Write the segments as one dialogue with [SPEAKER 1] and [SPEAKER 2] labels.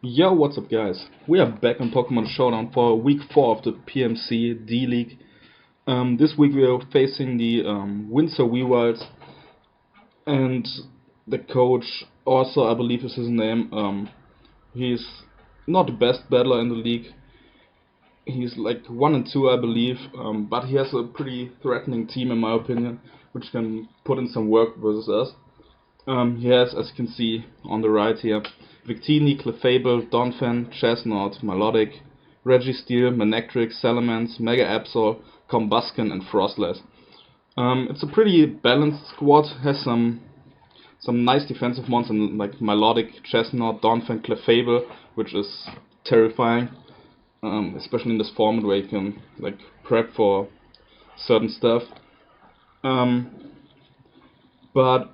[SPEAKER 1] Yo, what's up guys? We are back on Pokemon Showdown for week 4 of the PMC D-League. This week we are facing the Windosr Weaviles, and the coach also, I believe is his name. He's not the best battler in the league. He's like 1 and 2 I believe, but he has a pretty threatening team in my opinion, which can put in some work versus us. He has, as you can see on the right here, Victini, Clefable, Donphan, Chestnut, Melodic, Registeel, Manectric, Salamence, Mega Absol, Combusken, and Frostless. It's a pretty balanced squad, has some nice defensive mons in like Melodic, Chestnut, Donphan, Clefable, which is terrifying, especially in this format where you can like prep for certain stuff. But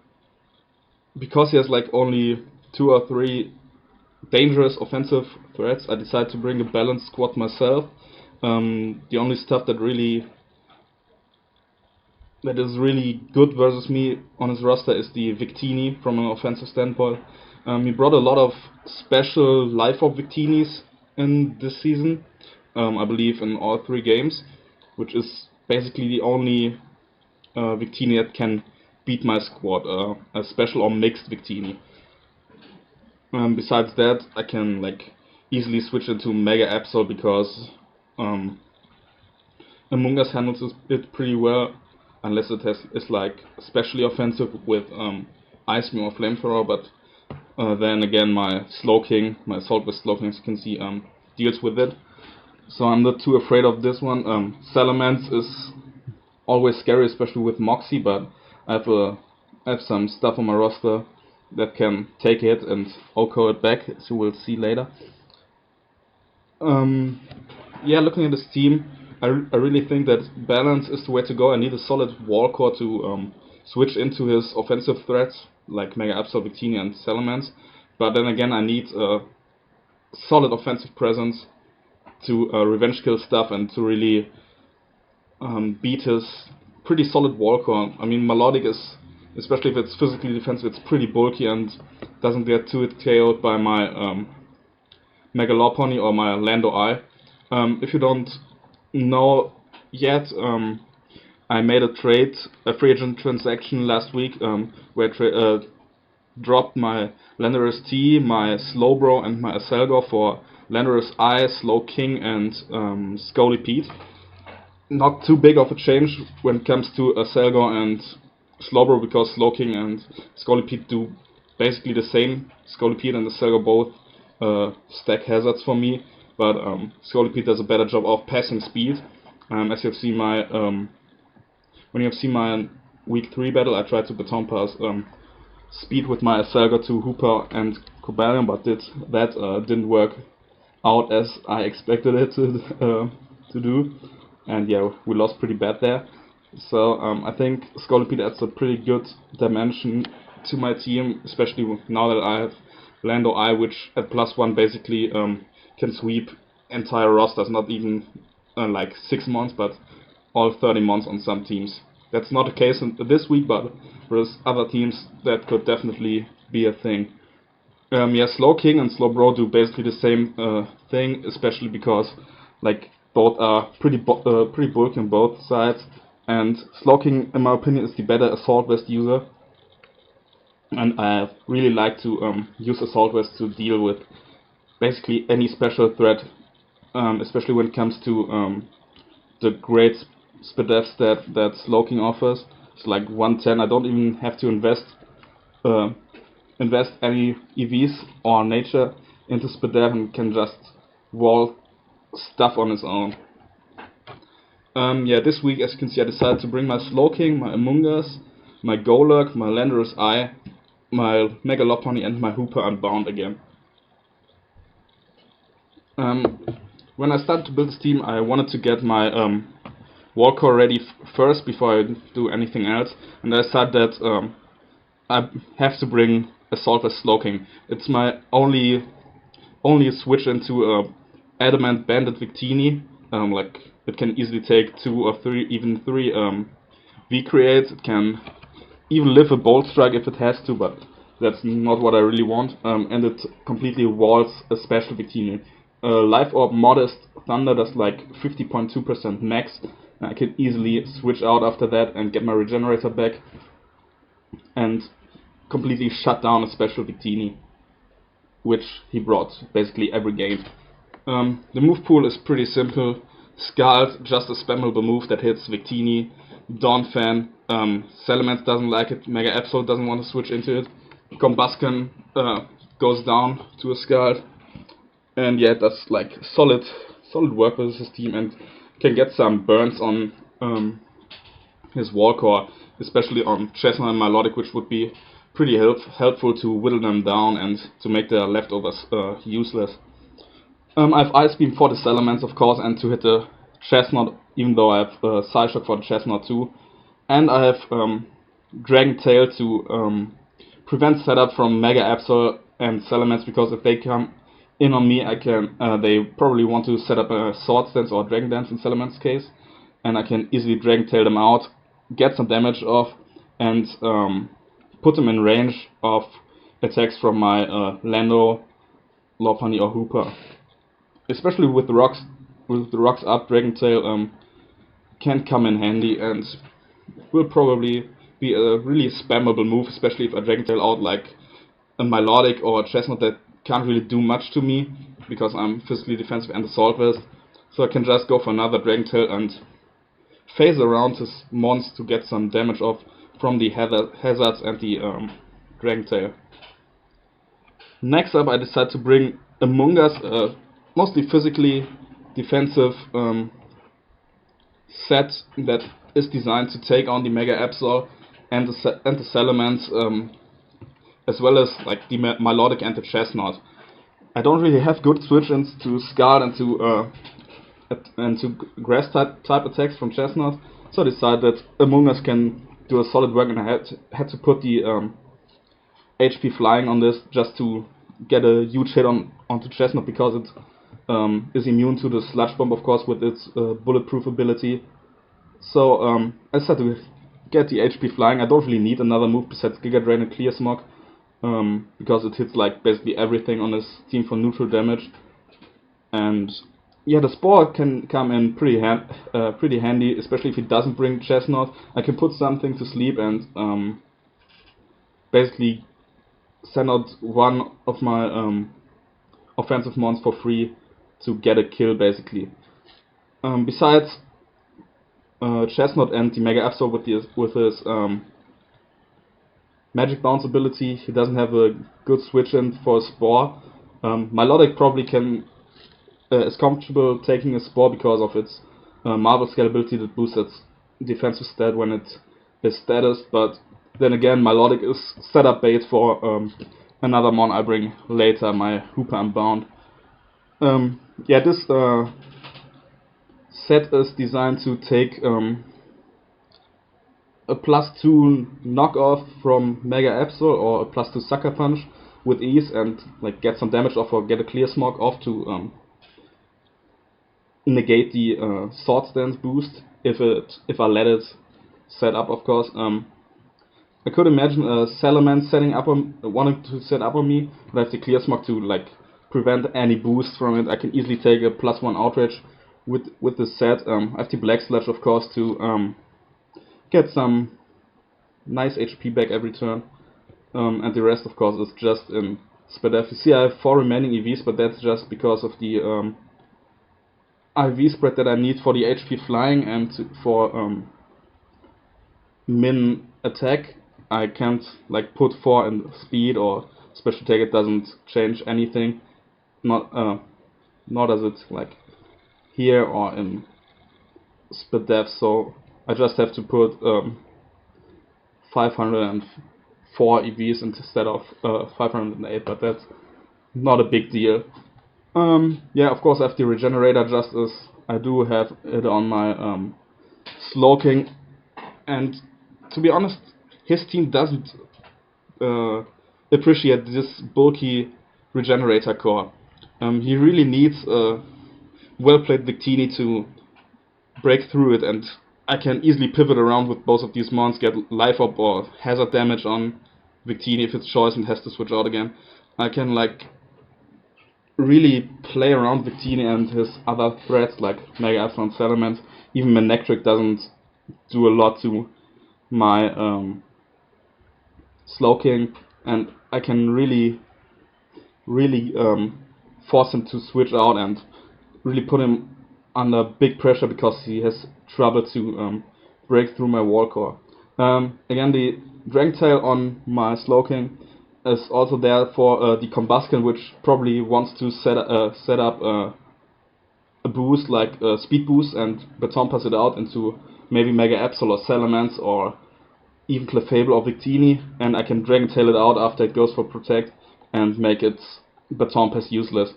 [SPEAKER 1] because he has like only 2 or 3 dangerous offensive threats, I decided to bring a balanced squad myself. The only stuff that is really good versus me on his roster is the Victini from an offensive standpoint. He brought a lot of special Life Orb Victinis in this season, I believe in all 3 games, which is basically the only Victini that can beat my squad, a special or mixed Victini. Besides that, I can like easily switch into Mega Absol because Among Us handles it pretty well, unless is like especially offensive with Ice Beam or Flamethrower. But then again, my Slowking, my Assault with Slowking, as you can see, deals with it. So I'm not too afraid of this one. Salamence is always scary, especially with Moxie, but I have some stuff on my roster that can take it and OHKO it back, as you will see later. Yeah, looking at this team, I really think that balance is the way to go. I need a solid wall core to switch into his offensive threats, like Mega Absol, Victini, and Salamence. But then again, I need a solid offensive presence to revenge kill stuff and to really beat his pretty solid wall core. I mean, Melodic is, especially if it's physically defensive, it's pretty bulky and doesn't get too KO'd by my Mega Lopunny or my Lando Eye. If you don't know yet, I made a free agent transaction last week, where I dropped my Landorus T, my Slowbro, and my Aselgor for Landorus I, Slowking, and Scolipede. Not too big of a change when it comes to Aselgor and Slowbro, because Slowking and Scolipede do basically the same. Scolipede and Aselgor both stack hazards for me, but Scolipede does a better job of passing speed. As you have seen when you have seen my week 3 battle, I tried to baton pass speed with my Aselgor to Hooper and Cobalion, but that didn't work out as I expected it to do. And yeah, we lost pretty bad there. So I think Scolipede adds a pretty good dimension to my team, especially now that I have Lando Eye, which at +1 basically can sweep entire rosters, not even like 6 months, but all 30 months on some teams. That's not the case this week, but there's other teams that could definitely be a thing. Yeah, Slowking and Slowbro do basically the same thing, especially because like both are pretty bulky on both sides, and Slowking, in my opinion, is the better Assault Vest user, and I really like to use Assault Vest to deal with basically any special threat, especially when it comes to the great Spadef that Slowking offers. It's like 110. I don't even have to invest any EVs or nature into Spadef and can just wall stuff on its own. Yeah, this week, as you can see, I decided to bring my Slowking, my Among Us, my Golurk, my Landorus Eye, my Mega Lopunny, and my Hooper Unbound again. When I started to build this team, I wanted to get my wall core ready first before I do anything else, and I decided that I have to bring Assault as Slowking. It's my only switch into Adamant Bandit Victini. Like it can easily take 2 or 3, even 3 V creates. It can even live a Bolt Strike if it has to, but That's not what I really want, and it completely walls a special Victini. Life Orb Modest Thunder does like 50.2% max, and I can easily switch out after that and get my regenerator back and completely shut down a special Victini, which he brought basically every game. The move pool is pretty simple. Scald, just a spammable move that hits Victini. Dawn Fan, Salamence doesn't like it, Mega Absol doesn't want to switch into it. Combusken goes down to a Scald, and yeah, that's like solid work with his team, and can get some burns on his wall core, especially on Chestnut and Melodic, which would be pretty helpful to whittle them down and to make their leftovers useless. I have Ice Beam for the Salamence, of course, and to hit the Chestnut, even though I have Side Shock for the Chestnut too. And I have Dragon Tail to prevent setup from Mega Absol and Salamence, because if they come in on me, I can. They probably want to set up a Sword Stance or Dragon Dance in Salamence's case, and I can easily Dragon Tail them out, get some damage off, and put them in range of attacks from my Lando, Lopunny, or Hooper. Especially with the rocks up, Dragon Tail can come in handy and will probably be a really spammable move, especially if I Dragon Tail out like a Melodic or a Chestnut that can't really do much to me because I'm physically defensive and Assault Vest. So I can just go for another Dragon Tail and phase around his mons to get some damage off from the hazards and the Dragon Tail. Next up, I decided to bring Among Us, mostly physically defensive set that is designed to take on the Mega Absol and the Salamence, as well as like the Melodic and the Chestnut. I don't really have good switch-ins to Scald and to grass type attacks from Chestnut, so I decided that Among Us can do a solid work, and I had to put the HP flying on this just to get a huge hit onto Chestnut, because it is immune to the Sludge Bomb, of course, with its bulletproof ability. So I decided to get the HP flying. I don't really need another move besides Giga Drain and Clear Smog, because it hits like basically everything on his team for neutral damage. And yeah, the Spore can come in pretty handy, especially if he doesn't bring Chestnut. I can put something to sleep and basically send out one of my offensive mons for free to get a kill, basically. Besides Chestnut and the Mega Absol with his Magic Bounce ability, he doesn't have a good switch in for a Spore. Melodic probably is comfortable taking a Spore because of its Marvel Scale ability that boosts its defensive stat when it is status, but then again, Melodic is setup bait for another mon I bring later, my Hooper Unbound. Yeah, this set is designed to take a +2 knockoff from Mega Absol or a +2 Sucker Punch with ease and like get some damage off or get a Clear Smog off to negate the Sword Stance boost if I let it set up, of course. I could imagine a Salamence wanting to set up on me, but I have the Clear Smog to like prevent any boost from it. I can easily take a +1 Outrage with this set. I have the Black Sludge, of course, to get some nice HP back every turn. And the rest, of course, is just in Spadef. You see, I have 4 remaining EVs, but that's just because of the IV spread that I need for the HP flying and for min attack. I can't like put 4 in speed or special attack. It doesn't change anything. Not as it's like here or in Spadef. So I just have to put 504 EVs instead of 508, but that's not a big deal. Yeah, of course I have the Regenerator, just as I do have it on my Slowking, and to be honest, his team doesn't appreciate this bulky Regenerator core. He really needs a well-played Victini to break through it, and I can easily pivot around with both of these mons, get Life Orb or Hazard damage on Victini if it's choice and has to switch out again. I can like really play around Victini and his other threats like Mega Epsilon Salamence. Even Manectric doesn't do a lot to my Slowking, and I can really force him to switch out and really put him under big pressure because he has trouble to break through my wall core. Again, the Dragon Tail on my Slowking is also there for the Combustion, which probably wants to set up a boost like a speed boost and Baton Pass it out into maybe Mega Absol or Salamence or even Clefable or Victini, and I can Dragon Tail it out after it goes for Protect and make its Baton Pass useless.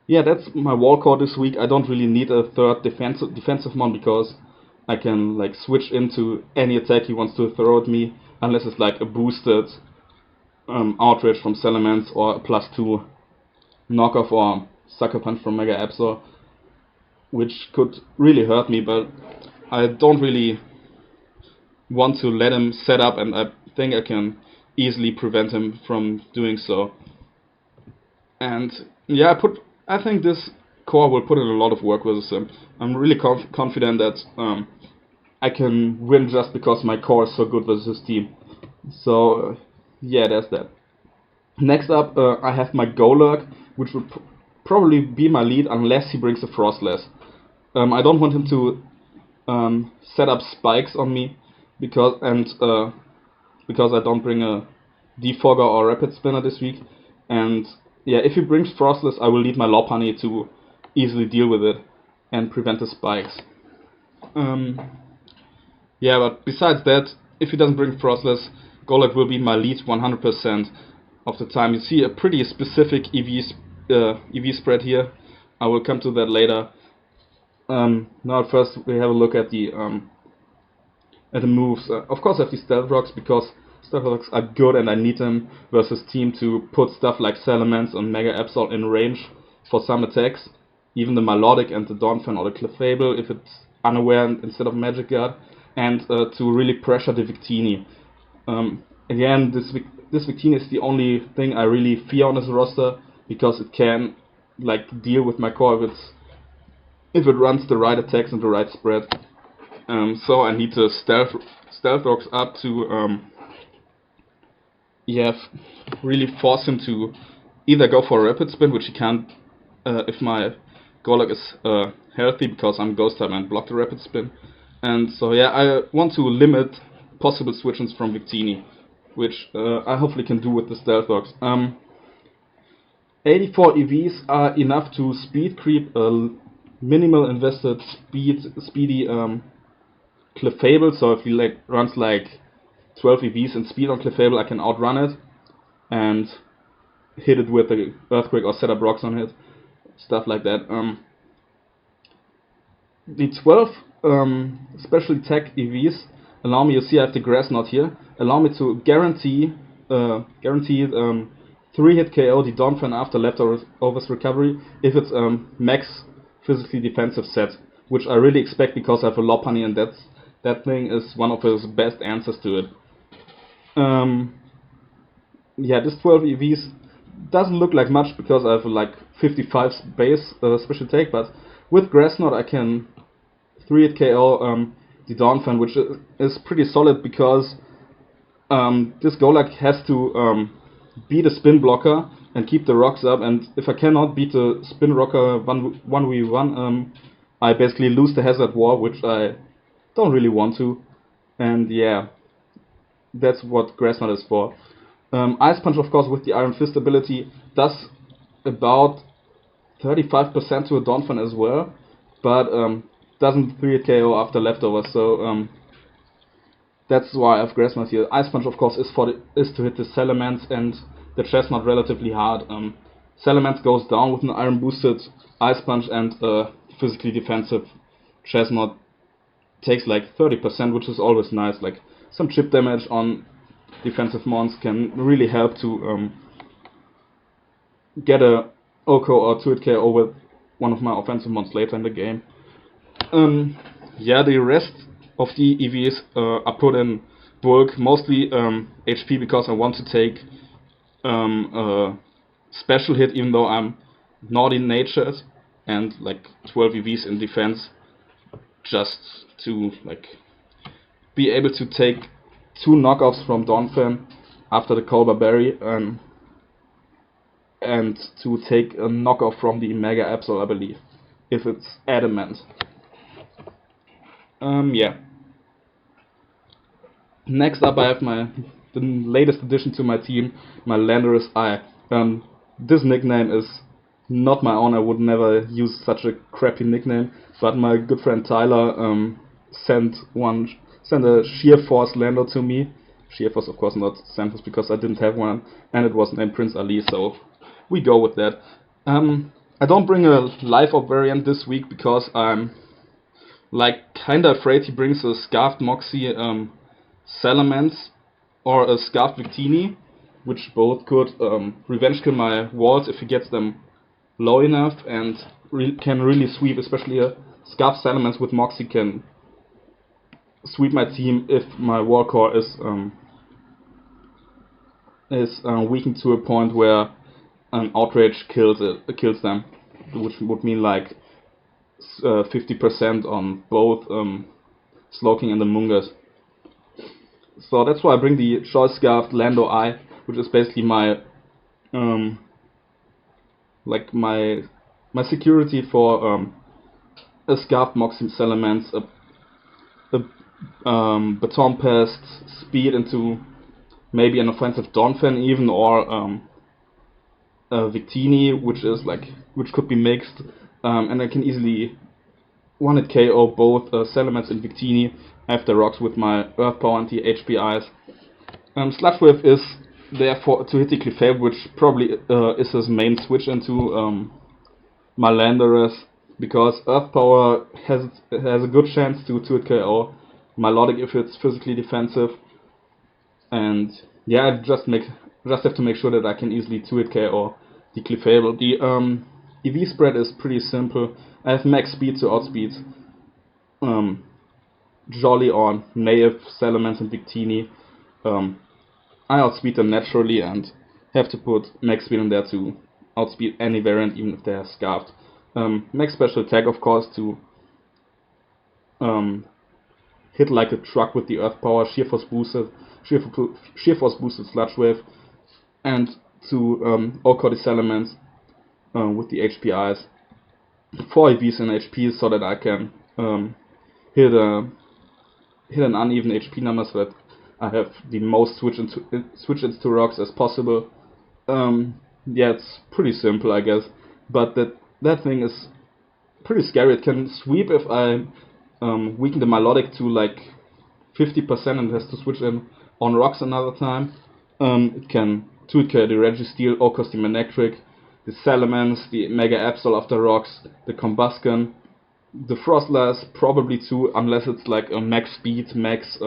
[SPEAKER 1] Yeah, that's my wall core this week. I don't really need a third defensive mon because I can like switch into any attack he wants to throw at me, unless it's like a boosted Outrage from Salamence or a +2 knockoff or Sucker Punch from Mega Absol, which could really hurt me, but I don't really want to let him set up, and I think I can easily prevent him from doing so. And yeah, I think this core will put in a lot of work with him. I'm really confident that I can win just because my core is so good with his team. So yeah, there's that. Next up, I have my Golurk, which would probably be my lead unless he brings a Frostless. I don't want him to set up spikes on me because I don't bring a Defogger or Rapid Spinner this week. And yeah, if he brings Frostless, I will need my Lopunny to easily deal with it and prevent the spikes. Yeah, but besides that, if he doesn't bring Frostless, Golurk will be my lead 100% of the time. You see a pretty specific EV spread here. I will come to that later. Now first we have a look at the moves. Of course I have the Stealth Rocks because Stealth Rocks are good and I need them versus team to put stuff like Salamence and Mega Absol in range for some attacks. Even the Milotic and the Donphan or the Clefable if it's unaware instead of Magic Guard, and to really pressure the Victini. Again, this Victini is the only thing I really fear on this roster because it can like deal with my core if it runs the right attacks and the right spread. So I need to stealth rocks up to really force him to either go for a Rapid Spin, which he can't if my Golurk is healthy because I'm Ghost type and block the Rapid Spin. And so yeah, I want to limit possible switch-ins from Victini, which I hopefully can do with the Stealth Rocks. 84 EVs are enough to speed creep a minimal invested speedy Clefable. So if he runs like 12 EVs in speed on Clefable, I can outrun it and hit it with the Earthquake or set up rocks on it, stuff like that. The 12 special attack EVs allow me, you see I have the Grass Knot here, allow me to guaranteed 3-hit KO the Donphan after Leftovers Recovery if it's max physically defensive set, which I really expect because I have a Lopunny and that thing is one of his best answers to it. Yeah, this 12 EVs doesn't look like much because I have like 55 base special attack, but with Grass Knot I can 3-hit KO the Donphan, which is pretty solid because this Golurk has to beat a spin blocker and keep the rocks up, and if I cannot beat the spin rocker 1v1, I basically lose the Hazard War, which I don't really want to. And yeah, that's what Grass Knot is for. Ice Punch, of course, with the Iron Fist ability does about 35% to a Donphan as well, but doesn't 3-hit KO after Leftovers, so that's why I have Grass Knot here. Ice Punch, of course, is to hit the Salamence and the Chestnut relatively hard. Salamence goes down with an Iron Boosted Ice Punch, and physically defensive Chestnut takes like 30%, which is always nice. Like some chip damage on defensive mons can really help to get a OHKO or 2-hit KO with one of my offensive mons later in the game. Yeah, the rest of the EVs are put in bulk, mostly HP, because I want to take a special hit, even though I'm naughty natured, and like 12 EVs in defense, just to like be able to take 2 knockoffs from Donphan after the Colbur Berry, and to take a knockoff from the Mega Absol, I believe, if it's adamant. Yeah. Next up, I have the latest addition to my team, my Landorus Eye. This nickname is not my own. I would never use such a crappy nickname, but my good friend Tyler sent a Sheer Force Lando to me. Sheer Force, of course, not Santos, because I didn't have one, and it was named Prince Ali, so we go with that. I don't bring a Life Orb variant this week because I'm like kinda afraid he brings a Scarfed Moxie Salamence or a Scarfed Victini, which both could revenge kill my walls if he gets them low enough, and can really sweep, especially a Scarfed Salamence with Moxie can sweep my team if my wall core is weakened to a point where an Outrage kills them, which would mean like 50% on both Slowking and the Mungas. So that's why I bring the Choice Scarfed Lando Eye, which is basically my my security for a Scarfed Moxie Salamence, a Baton Pest, speed into maybe an offensive Donphan even, or a Victini, which could be mixed, and I can easily one-hit KO both Salamence and Victini after rocks with my Earth Power and the HPIs. Sludge Wave is there to hit the Clefable, which probably is his main switch into my Landorus, because Earth Power has a good chance to hit KO Milotic if it's physically defensive, and yeah, I just have to make sure that I can easily 2-hit KO the Clefable. The EV spread is pretty simple. I have max speed to outspeed Jolly or Naive, Salamence and Victini. I outspeed them naturally and have to put max speed in there to outspeed any variant, even if they are Scarfed. Max special attack, of course, to hit like a truck with the Earth Power, Sheer Force boosted Sludge Wave, and to O-Core the Salamence with the HPIs. 4 EVs in HP, so that I can hit an uneven HP number, so that I have the most switch into rocks as possible. Yeah, it's pretty simple, I guess, but that thing is pretty scary. It can sweep if I weaken the Milotic to like 50% and has to switch in on rocks another time. It can 2-hit the Registeel, O-Cost the Manectric, the Salamence, the Mega Absol after rocks, the Combusken, the Frostlass probably too, unless it's like a max speed, max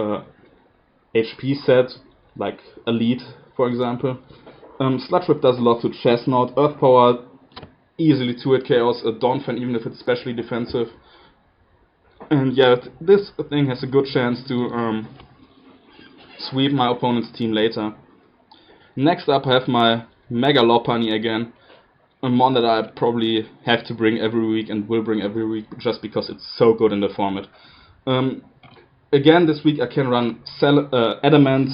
[SPEAKER 1] HP set, like Elite, for example. Sludge Whip does a lot to Chestnut. Earth Power easily 2-hit KOs a Donphan, even if it's specially defensive. And yeah, this thing has a good chance to sweep my opponent's team later. Next up, I have my Mega Lopunny again. A mon that I probably have to bring every week and will bring every week, just because it's so good in the format. Again, this week I can run Adamant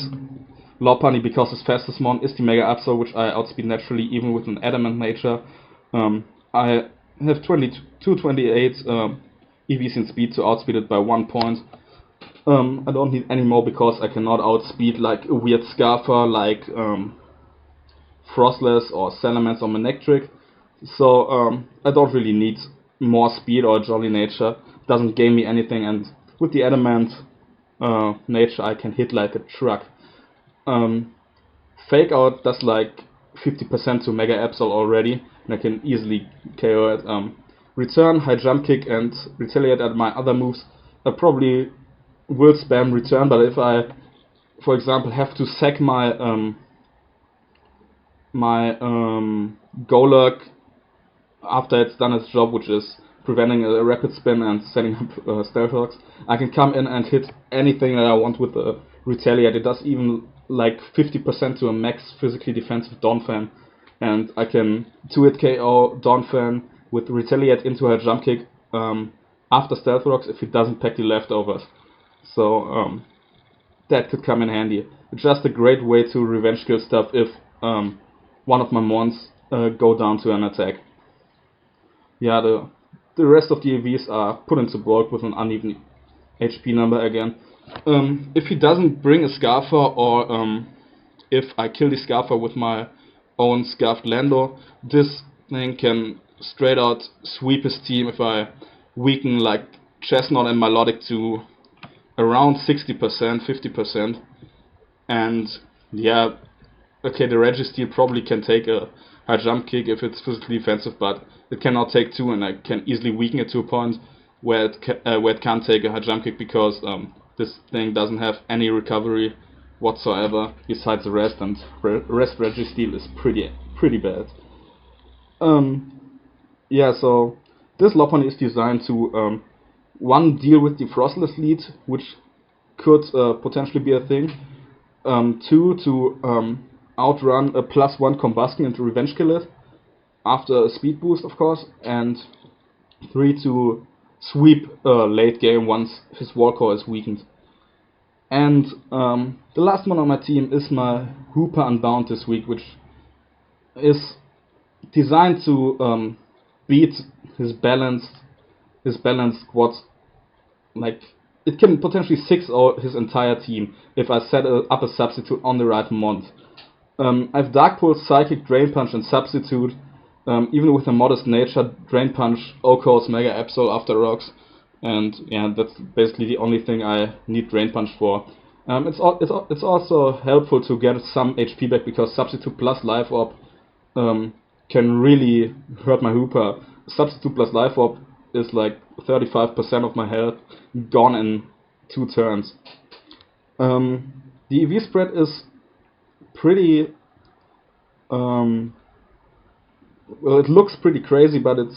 [SPEAKER 1] Lopunny, because his fastest mon is the Mega Absol, which I outspeed naturally even with an Adamant nature. I have 228 EVs in speed to outspeed it by 1 point. I don't need any more because I cannot outspeed like a weird Scarfer like Frostless or Salamence or Manectric. So I don't really need more speed or Jolly nature. It doesn't gain me anything, and with the Adamant nature I can hit like a truck. Fake Out does like 50% to Mega Absol already, and I can easily KO it. Return, High Jump Kick, and Retaliate at my other moves. I probably will spam Return, but if I, for example, have to sack my Golurk after it's done its job, which is preventing a rapid spin and setting up Stealth Rocks, I can come in and hit anything that I want with the Retaliate. It does even like 50% to a max physically defensive Donphan, and I can 2-hit KO Donphan with Retaliate into her jump kick after Stealth Rocks if he doesn't pack the leftovers. So that could come in handy. It's just a great way to revenge kill stuff if one of my mons go down to an attack. Yeah, the rest of the EVs are put into bulk with an uneven HP number again. If he doesn't bring a Scarfer, or if I kill the Scarfer with my own Scarfed Lando, this thing can straight out sweep his team if I weaken like Chestnut and Melodic to around 60%, 50%. And yeah, okay, the Registeel probably can take a high jump kick if it's physically defensive, but it cannot take two, and I can easily weaken it to a point where it can't take a high jump kick because this thing doesn't have any recovery whatsoever besides the rest, and rest Registeel is pretty bad. Yeah, so this Lopunny is designed to one, deal with the Frostless lead, which could potentially be a thing. Two, to outrun a +1 combustion and to revenge kill it after a speed boost, of course. And three, to sweep late game once his wall core is weakened. And the last one on my team is my Hooper Unbound this week, which is designed to beat his balanced squad. Like, it can potentially 6-0 his entire team if I set up a substitute on the right mod. I've Dark Pulse, Psychic, Drain Punch, and Substitute. Even with a modest nature, Drain Punch, O-Course, Mega Absol after rocks, and yeah, that's basically the only thing I need Drain Punch for. It's also helpful to get some HP back because Substitute plus Life Orb can really hurt my Hooper. Substitute plus Life Orb is like 35% of my health gone in 2 turns. The EV spread is pretty well, it looks pretty crazy, but it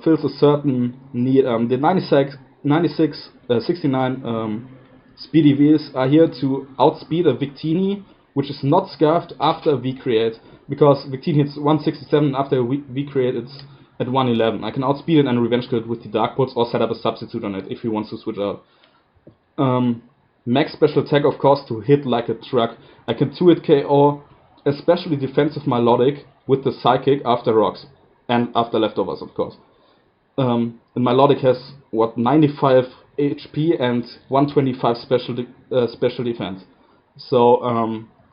[SPEAKER 1] fills a certain need. The 69 speed EVs are here to outspeed a Victini, which is not scarfed after a V-Create, because Victini hits 167 after a V-Create it's at 111. I can outspeed it and revenge kill it with the Dark Pulse or set up a substitute on it if he wants to switch out. Max special attack, of course, to hit like a truck. I can 2-hit KO, especially defensive Melodic, with the Psychic after rocks and after leftovers, of course. And Melodic has 95 HP and 125 special defense. So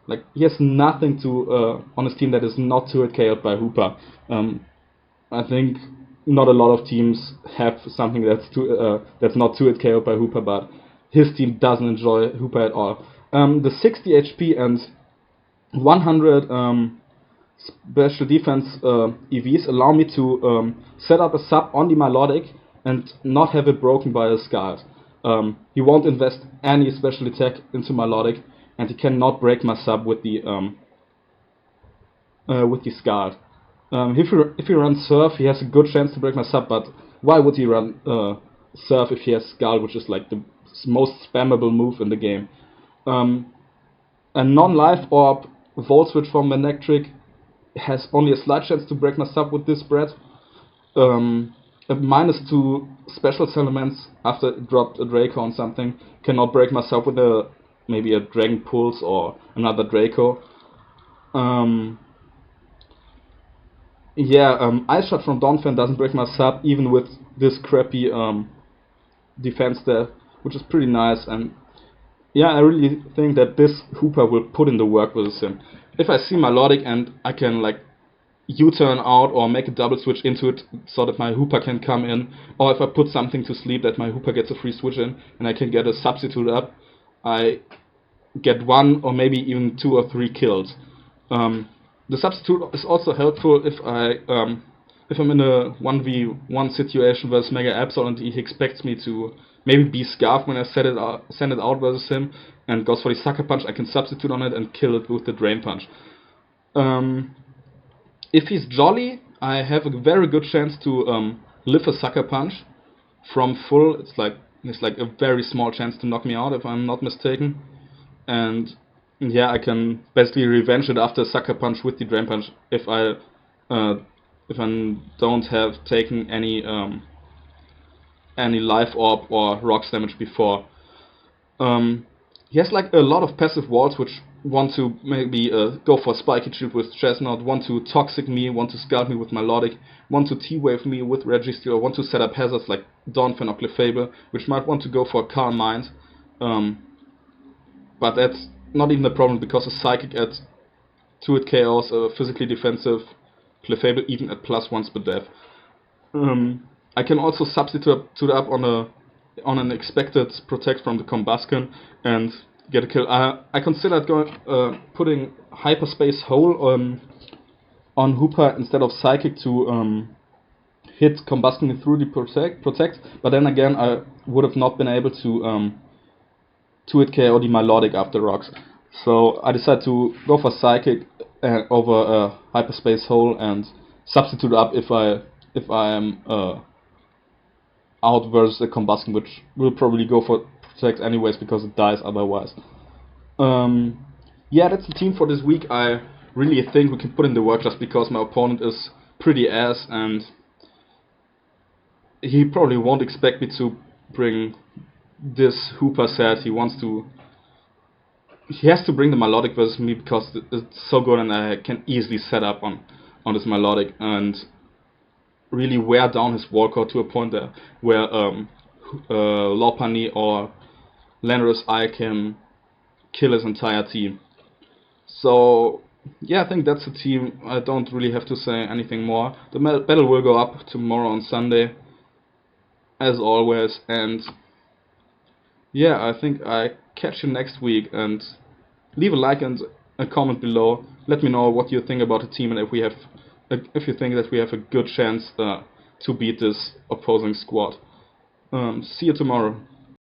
[SPEAKER 1] like, he has nothing to on his team that is not 2-hit KO'd by Hooper. I think not a lot of teams have something that's not 2-hit KO'd by Hooper, but his team doesn't enjoy Hooper at all. The 60 HP and 100 special defense EVs allow me to set up a sub on the Melodic and not have it broken by a Scald. He won't invest any special attack into Melodic, and he cannot break my sub with the Scald. If he runs Surf, he has a good chance to break my sub, but why would he run Surf if he has Scald, which is like the most spammable move in the game? A non-life orb Volt Switch from Manectric has only a slight chance to break my sub with this spread. A -2 special elements after it dropped a Draco on something cannot break my sub with maybe a Dragon Pulse or another Draco. Ice Shot from Donphan doesn't break my sub even with this crappy defense there, which is pretty nice. And yeah, I really think that this Hooper will put in the work with the sim. If I see Melodic and I can like U-turn out or make a double switch into it so that my Hooper can come in, or if I put something to sleep that my Hooper gets a free switch in and I can get a substitute up, I get 1 or maybe even 2 or 3 kills. The substitute is also helpful if I'm in a 1v1 situation versus Mega Absol and he expects me to maybe be Scarf when I send it out versus him and goes for the Sucker Punch. I can substitute on it and kill it with the Drain Punch. If he's Jolly, I have a very good chance to live a Sucker Punch from full. It's like There's like a very small chance to knock me out if I'm not mistaken. And yeah, I can basically revenge it after Sucker Punch with the Drain Punch if I don't have taken any Life Orb or Rocks damage before. He has like a lot of passive walls which want to maybe go for Spiky Shield with Chestnut, want to Toxic me, want to Scald me with Melodic, want to T-Wave me with Registeel, or want to set up hazards like Dawnfang or Clefable, which might want to go for Calm Mind. But that's not even a problem because a Psychic at 2-hit KOs, a physically defensive Clefable even at +1 speed death. I can also substitute up on an expected Protect from the Combustion and get a kill. I considered putting Hyperspace Hole on Hooper instead of Psychic to hit Combustion through the Protect, but then again I would have not been able to 2-hit KO the Melodic after Rocks. So I decided to go for Psychic over Hyperspace Hole and substitute up if I am out versus a Combustion, which will probably go for Protect anyways because it dies otherwise. Yeah, that's the team for this week. I really think we can put in the work just because my opponent is pretty ass and he probably won't expect me to bring this Hooper set. He has to bring the Melodic versus me because it's so good and I can easily set up on this Melodic and really wear down his Wallcore to a point there where Lopunny or Landorus I can kill his entire team. So yeah, I think that's the team. I don't really have to say anything more. The battle will go up tomorrow on Sunday, as always, and yeah, I think I catch you next week, and leave a like and a comment below. Let me know what you think about the team and if you think that we have a good chance to beat this opposing squad. See you tomorrow.